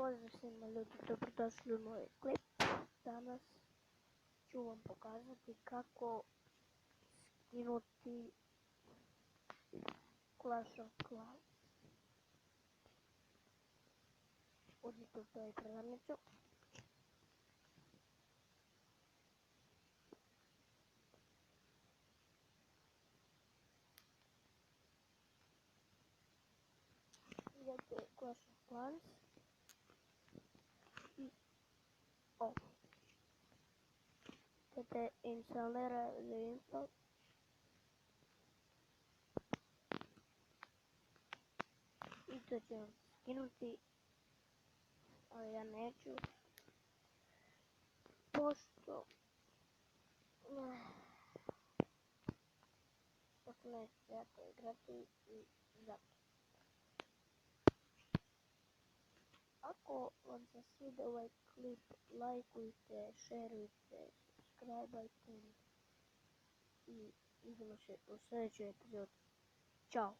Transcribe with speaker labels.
Speaker 1: Pozdrav svima ljudi, dobrodošli u moj klip. Danas ću vam pokazati kako skinuti Clash of Clans. Uđite u toj prodavnicu. Idete Clash of Clans i idete instalira the info. I to će vam skinuti, ali ja neću, pošto neću ja to igrati i zato. Ako vam se svide ovaj klip, lajkujte, šerujte, subscribeajte i vidimo se u sljedećoj epizodi. Ćao!